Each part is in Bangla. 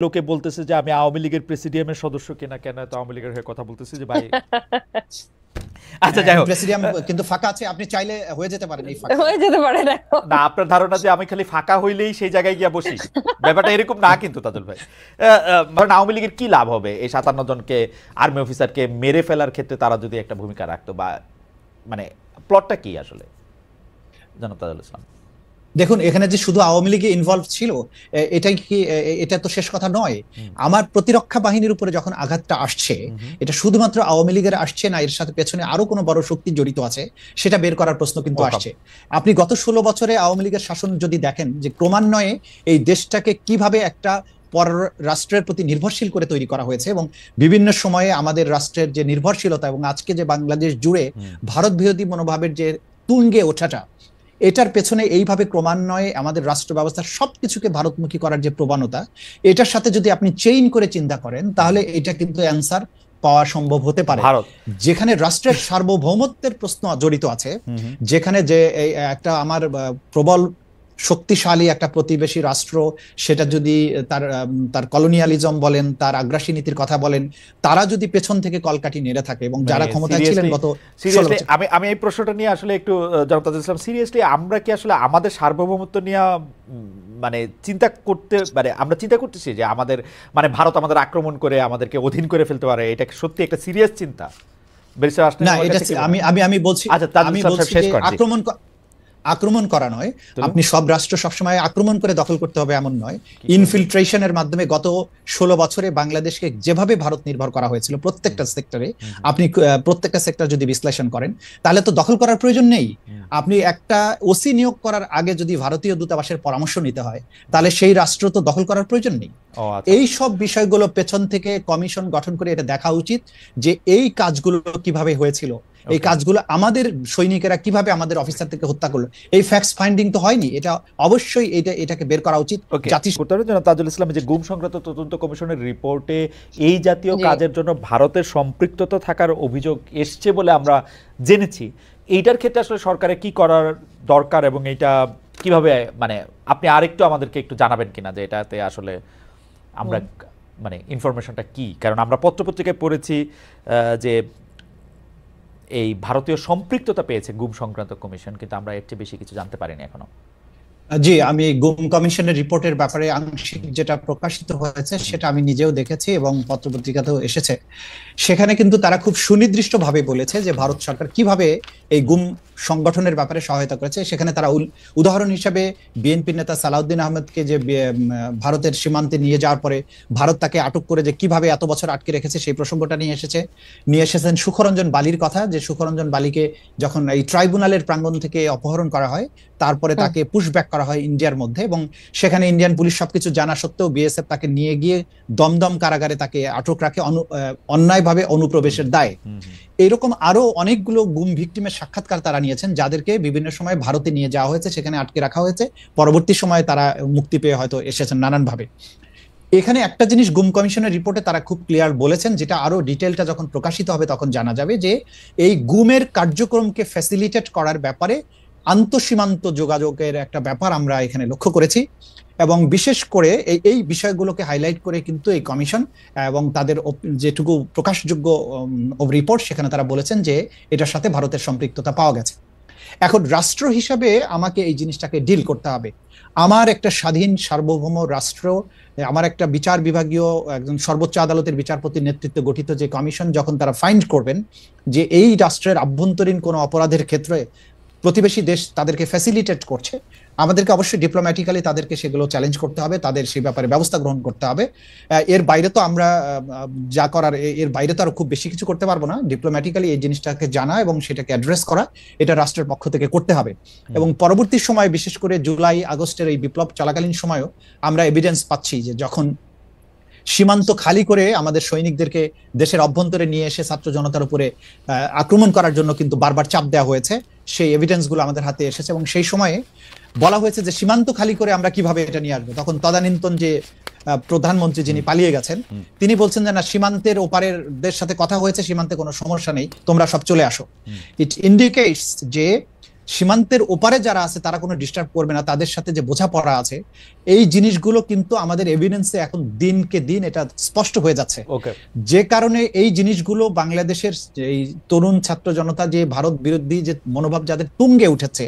লোকে বলতেছে যে আমি আওয়ামী লীগের প্রেসিডিয়ামের সদস্য কিনা, কেন এত আওয়ামী লীগের হয়ে কথা বলতেছি যে ভাই। আচ্ছা যাই এখন হোক, প্রেসিডিয়াম কিন্তু ফাঁকা আছে, আপনি চাইলে হয়ে যেতে পারেন এই ফাঁকে। হয়ে যেতে পারে না। না আপনার ধারণা যে আমি খালি ফাঁকা হইলেই সেই জায়গায় গিয়া বসি, ব্যাপারটা এরকম না কিন্তু তাজুল ভাই। ধরেন আওয়ামী লীগের কি লাভ হবে এই 57 জনকে আর্মি অফিসারকে মেরে ফেলার ক্ষেত্রে তারা যদি একটা ভূমিকা রাখতো, বা মানে প্লটটা কি আসলে জনাব তাজুল ইসলাম? দেখুন, এখানে যে শুধু আওয়ামী লীগে ইনভলভ ছিল এটাই কি, এটা তো শেষ কথা নয়। আমার প্রতিরক্ষা বাহিনীর উপরে যখন আঘাতটা আসছে, এটা শুধুমাত্র আওয়ামী লীগের আসছে না, এর সাথে পেছনে আরো কোনো বড় শক্তি জড়িত আছে সেটা বের করার প্রশ্ন কিন্তু আসছে। আপনি গত 16 বছরে আওয়ামী লীগের শাসন যদি দেখেন, যে ক্রমান্বয়ে এই দেশটাকে কিভাবে একটা পর রাষ্ট্রের প্রতি নির্ভরশীল করে তৈরি করা হয়েছে, এবং বিভিন্ন সময়ে আমাদের রাষ্ট্রের যে নির্ভরশীলতা এবং আজকে যে বাংলাদেশ জুড়ে ভারত বিরোধী মনোভাবের যে তুঙ্গে ওঠাটা, এটার পেছনে এইভাবে ক্রমান্বয়ে আমাদের রাষ্ট্র ব্যবস্থার সবকিছুকে ভারতমুখী করার যে প্রবণতা, এটার সাথে যদি আপনি চেইন করে চিন্তা করেন, তাহলে এটা কিন্তু অ্যান্সার পাওয়া সম্ভব হতে পারে। যেখানে রাষ্ট্রের সার্বভৌমত্বের প্রশ্ন জড়িত আছে, যেখানে যে একটা আমার প্রবল শক্তিশালী একটা প্রতিবেশী রাষ্ট্র, সেটা যদি তার কলোনিয়ালিজম বলেন, তার আগ্রাসী নীতির কথা বলেন, তারা যদি পেছন থেকে কলকাঠি নেড়ে থাকে এবং যারা ক্ষমতায় ছিলেন গত আমি এই প্রশ্নটা নিয়ে আসলে একটু জনাব তাজুল ইসলাম, সিরিয়াসলি আমরা কি আসলে আমাদের সার্বভৌমত্ব নিয়ে মানে চিন্তা করতে, মানে আমরা চিন্তা করতেছি যে আমাদের মানে ভারত আমাদের আক্রমণ করে আমাদেরকে অধীন করে ফেলতে পারে, এটা সত্যি একটা সিরিয়াস চিন্তা? না, এটা আমি বলছি, আমি বলছি আক্রমণ করা নয়। আপনি সব রাষ্ট্র সবসময় আক্রমণ করে দখল করতে হবে এমন নয়। ইনফিল্ট্রেশনের মাধ্যমে গত 16 বছরে বাংলাদেশকে যেভাবে ভারত নির্ভর করা হয়েছিল প্রত্যেকটা সেক্টরে, আপনি প্রত্যেকটা সেক্টর যদি বিশ্লেষণ করেন, তাহলে তো দখল করার প্রয়োজন নেই। আপনি একটা ওসি নিয়োগ করার আগে যদি ভারতীয় দূতাবাসের পরামর্শ নিতে হয়, তাহলে সেই রাষ্ট্র তো দখল করার প্রয়োজন নেই। এই সব বিষয়গুলো পেছন থেকে কমিশন গঠন করে এটা দেখা উচিত যে এই কাজগুলো কিভাবে হয়েছিল, এই কাজগুলো আমাদের সৈনিকেরা কিভাবে আমাদের অফিসার থেকে হত্যা করলো, এই ফ্যাক্টস ফাইন্ডিং তো হয়নি। এটা অবশ্যই এটাকে বের করা উচিত। তাজুল ইসলাম, যে গুম সংক্রান্ত তদন্ত কমিশনের রিপোর্টে এই জাতীয় কাজের জন্য ভারতের সম্পৃক্ততা থাকার অভিযোগ এসছে বলে আমরা জেনেছি, এইটার ক্ষেত্রে আসলে সরকারের কি করার দরকার এবং এটা কিভাবে, মানে আপনি আরেকটু আমাদেরকে একটু জানাবেন কিনা যে এটাতে আসলে আমরা মানে ইনফরমেশনটা কি? কারণ আমরা পত্রপত্রিকায় পড়েছি যে এই ভারতীয় সম্পৃক্ততা পেয়েছে গুম সংক্রান্ত কমিশন, কিন্তু আমরা এর চেয়ে বেশি কিছু জানতে পারিনি এখনো। জি, আমি গুম কমিশনের রিপোর্টের ব্যাপারে আংশিক যেটা প্রকাশিত হয়েছে সেটা আমি নিজেও দেখেছি এবং পত্রপত্রিকাতেও এসেছে। সেখানে কিন্তু তারা খুব সুনির্দিষ্টভাবে বলেছে যে ভারত সরকার কিভাবে এই গুম সংগঠনের ব্যাপারে সহায়তা করেছে। সেখানে তারা উদাহরণ হিসেবে বিএনপি নেতা সালাউদ্দিন আহমেদকে যে ভারতের সীমান্তে নিয়ে যাওয়ার পরে ভারত তাকে আটক করে যে কিভাবে এত বছর আটকে রেখেছে সেই প্রসঙ্গটা নিয়ে এসেছেন সুখরঞ্জন বালির কথা, যে সুখরঞ্জন বালিকে যখন এই ট্রাইব্যুনালের প্রাঙ্গণ থেকে অপহরণ করা হয়, তারপরে তাকে পুশব্যাক করা হয় ইন্ডিয়ার মধ্যে, এবং সেখানে ইন্ডিয়ান পুলিশ সবকিছু জানা সত্ত্বেও বিএসএফ তাকে নিয়ে গিয়ে দমদম কারাগারে তাকে আটক রাখে অন্যায়ভাবে অনুপ্রবেশের দায়ে। এইরকম আরো অনেকগুলো গুম ভিকটিমের সাক্ষাৎকার তারা নিয়েছেন, যাদেরকে বিভিন্ন সময় ভারতে নিয়ে যাওয়া হয়েছে, সেখানে আটকে রাখা হয়েছে, পরবর্তী সময়ে তারা মুক্তি পেয়ে হয়তো এসেছেন নানানভাবে। এখানে একটা জিনিস গুম কমিশনের রিপোর্টে তারা খুব ক্লিয়ার বলেছেন, যেটা আরো ডিটেলটা যখন প্রকাশিত হবে তখন জানা যাবে, যে এই গুমের কার্যক্রমকে ফ্যাসিলিটেট করার ব্যাপারে আন্তঃসীমান্ত যোগাযোগের একটা ব্যাপার আমরা এখানে লক্ষ্য করেছি, এবং বিশেষ করে এই বিষয়গুলোকে হাইলাইট করে কিন্তু এই কমিশন এবং তাদের যেটুকু প্রকাশযোগ্য রিপোর্ট, সেখানে তারা বলেছেন যে এটার সাথে ভারতের সম্পৃক্ততা পাওয়া গেছে। এখন রাষ্ট্র হিসাবে আমাকে এই জিনিসটাকে ডিল করতে হবে। আমার একটা স্বাধীন সার্বভৌম রাষ্ট্র, আমার একটা বিচার বিভাগীয় একজন সর্বোচ্চ আদালতের বিচারপতির নেতৃত্বে গঠিত যে কমিশন, যখন তারা ফাইন্ড করবেন যে এই রাষ্ট্রের আভ্যন্তরীণ কোনো অপরাধের ক্ষেত্রে প্রতিবেশী দেশ তাদেরকে ফ্যাসিলিটেট করছে, আমাদেরকে অবশ্যই ডিপ্লোম্যাটিক্যালি তাদেরকে সেগুলো চ্যালেঞ্জ করতে হবে, তাদের সেই ব্যাপারে ব্যবস্থা গ্রহণ করতে হবে। এর বাইরে তো আমরা যা করার, এর বাইরে তো আর খুব বেশি কিছু করতে পারবো না। ডিপ্লোম্যাটিক্যালি এই জিনিসটাকে জানা এবং সেটাকে অ্যাড্রেস করা, এটা রাষ্ট্রের পক্ষ থেকে করতে হবে। এবং পরবর্তী সময়, বিশেষ করে জুলাই আগস্টের এই বিপ্লব চলাকালীন সময়ও আমরা এভিডেন্স পাচ্ছি যে যখন সীমান্ত খালি করে আমাদের সৈনিকদেরকে দেশের অভ্যন্তরে নিয়ে এসে ছাত্র জনতার উপরে আক্রমণ করার জন্য কিন্তু বারবার চাপ দেওয়া হয়েছে, সেই এভিডেন্সগুলো আমাদের হাতে এসেছে। এবং সেই সময়ে বলা হয়েছে যে সীমান্ত খালি করে আমরা কিভাবে এটা নিয়ে আসবো, তখন তদানীন্তন যে প্রধানমন্ত্রী যিনি পালিয়ে গেছেন, তিনি বলছেন যে না, সীমান্তের ওপারের সাথে কথা হয়েছে, সীমান্তে কোনো সমস্যা নেই, তোমরা সব চলে আসো। ইট ইন্ডিকেটস যে সীমান্তের ওপারে যারা আছে তারা কোনো ডিস্টার্ব করবে না, তাদের সাথে যে বোঝাপড়া আছে, এই জিনিসগুলো কিন্তু আমাদের এভিডেন্সে এখন দিনকে দিন এটা স্পষ্ট হয়ে যাচ্ছে। যে কারণে এই জিনিসগুলো বাংলাদেশের এই তরুণ ছাত্র জনতা যে ভারত বিরোধী যে মনোভাব যাদের তুঙ্গে উঠেছে,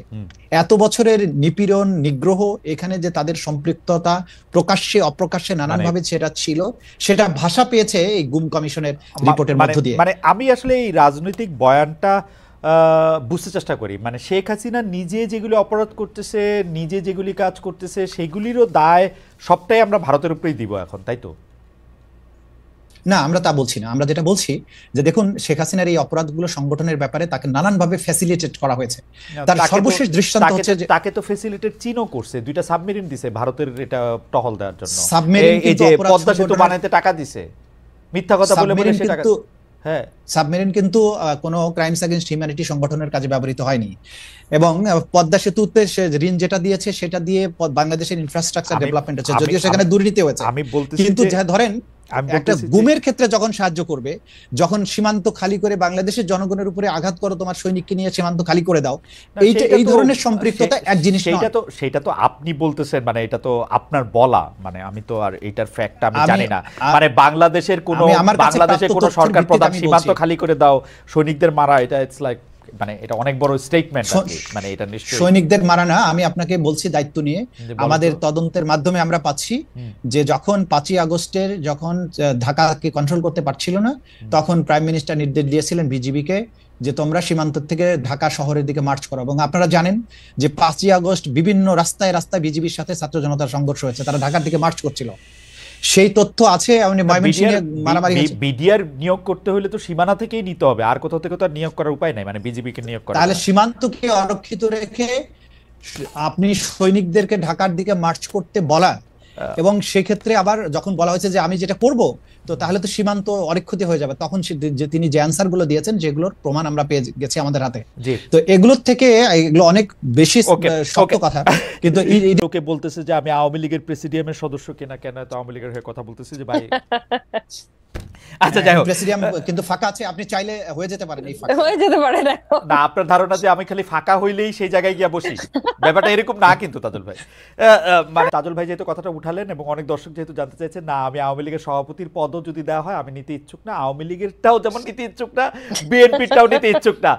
এত বছরের নিপীড়ন নিগ্রহ, এখানে যে তাদের সম্পৃক্ততা প্রকাশ্যে অপ্রকাশ্যে নানানভাবে সেটা ছিল, সেটা ভাষা পেয়েছে এই গুম কমিশনের রিপোর্টের মধ্য দিয়ে। মানে আমি আসলে এই রাজনৈতিক বয়ানটা বুঝতে চেষ্টা করি, মানে শেখ হাসিনা নিজে যেগুলি অপরাধ করতেছে, নিজে যেগুলি কাজ করতেছে, সেগুলিরও দায় সবটাই আমরা ভারতের উপরেই দিব এখন, তাই তো? না, আমরা তা বলছি না। আমরা যেটা বলছি যে দেখুন, শেখ হাসিনার এই অপরাধগুলো সংগঠনের ব্যাপারে তাকে নানানভাবে ফ্যাসিলিটেট করা হয়েছে। তার সর্বশেষ দৃষ্টান্ত হচ্ছে যে তাকে তো ফ্যাসিলিটেট চীনও করছে, 2টা সাবমেরিন দিছে ভারতের এটা টহল দেওয়ার জন্য। সাবমেরিন এই যে পদ্মা সেতু বানাইতে টাকা দিছে, মিথ্যা কথা বলে বলে সে টাকা। হ্যাঁ, সাবমেরিন কিন্তু কোনো ক্রাইমস এগেইনস্ট হিউম্যানিটি সংগঠনের কাজে ব্যবহৃত হয়নি। এবং পদ্মা সেতুতে সে ঋণ যেটা দিয়েছে সেটা দিয়ে বাংলাদেশের ইনফ্রাস্ট্রাকচার ডেভেলপমেন্ট হচ্ছে, যদিও সেখানে দুর্নীতি হয়েছে। আমি বলতেছি কিন্তু ধরেন একটা গুমের ক্ষেত্রে যখন সাহায্য করবে, যখন সীমান্ত খালি করে বাংলাদেশের জনগণের উপরে আঘাত করো, তোমার সৈনিককে নিয়ে সীমান্ত খালি করে দাও, এই ধরনের সম্পৃক্ততা এক জিনিস নয়। সেটা তো আপনি বলতেছেন, মানে এটা তো আপনার বলা, মানে আমি তো আর এটার ফ্যাক্ট আমি জানি না। মানে বাংলাদেশের কোনো সরকার প্রধান সীমান্ত খালি করে দাও, সৈনিকদের মারা, এটা ইটস লাইক, মানে এটা অনেক বড় স্টেটমেন্ট আর কি। মানে এটা নিশ্চয়ই সৈনিকদের মারা না, আমি আপনাকে বলছি দায়িত্ব নিয়ে। আমাদের তদন্তের মাধ্যমে আমরা পাচ্ছি যে যখন 5ই আগস্টের যখন ঢাকাকে কন্ট্রোল করতে পারছিল না, তখন প্রাইম মিনিস্টার নির্দেশ দিয়েছিলেন বিজিবিকে যে তোমরা সীমান্ত থেকে ঢাকা শহরের দিকে মার্চ করো। এবং আপনারা জানেন যে 5ই আগস্ট বিভিন্ন রাস্তায় রাস্তায় বিজিবির সাথে ছাত্র জনতার সংঘর্ষ হয়েছে, তারা ঢাকার দিকে মার্চ করছিল। সেই তথ্য আছে। বিডিআর নিয়োগ করতে হলে তো সীমানা থেকেই নিতে হবে, আর কোথাও থেকে তো নিয়োগ করার উপায় নাই, মানে বিজিবিকে নিয়োগ করা। তাহলে সীমান্তকে অরক্ষিত রেখে আপনি সৈনিকদেরকে ঢাকার দিকে মার্চ করতে বলা, এবং সেক্ষেত্রে আবার যখন বলা হয়েছে যে আমি যেটা করব, তো তাহলে তো সীমান্ত অরক্ষিত হয়ে যাবে। তখন তিনি যে অ্যান্সার গুলো দিয়েছেন, যেগুলোর প্রমাণ আমরা পেয়ে গেছি আমাদের হাতে, তো এগুলোর থেকে এগুলো অনেক বেশি শক্ত কথা। কিন্তু লোকে বলতেছে যে আমি আওয়ামী লীগের প্রেসিডিয়ামের সদস্য কিনা, কেন তো আওয়ামী লীগের হয়ে কথা বলতেছি যে ভাই। আচ্ছা, যাই হোক, প্রেসিডিয়াম কিন্তু ফাঁকা আছে, আপনি চাইলে হয়ে যেতে পারেন। এই ফাঁকা হয়ে যেতে পারে না, আপনার ধারণা যে আমি খালি ফাঁকা হইলেই সেই জায়গায় গিয়া বসি, ব্যাপারটা এরকম না কিন্তু তাজুল ভাই। মানে তাজুল ভাই যেহেতু কথাটা উঠালেন, এবং অনেক দর্শক যেহেতু জানতে চাইছেন, না আমি আওয়ামী লীগের সভাপতির পদও যদি দেওয়া হয় আমি নিতে ইচ্ছুক না, আওয়ামী লীগেরটাও যেমন নিতে ইচ্ছুক না, বিএনপিরটাও নিতে ইচ্ছুক না।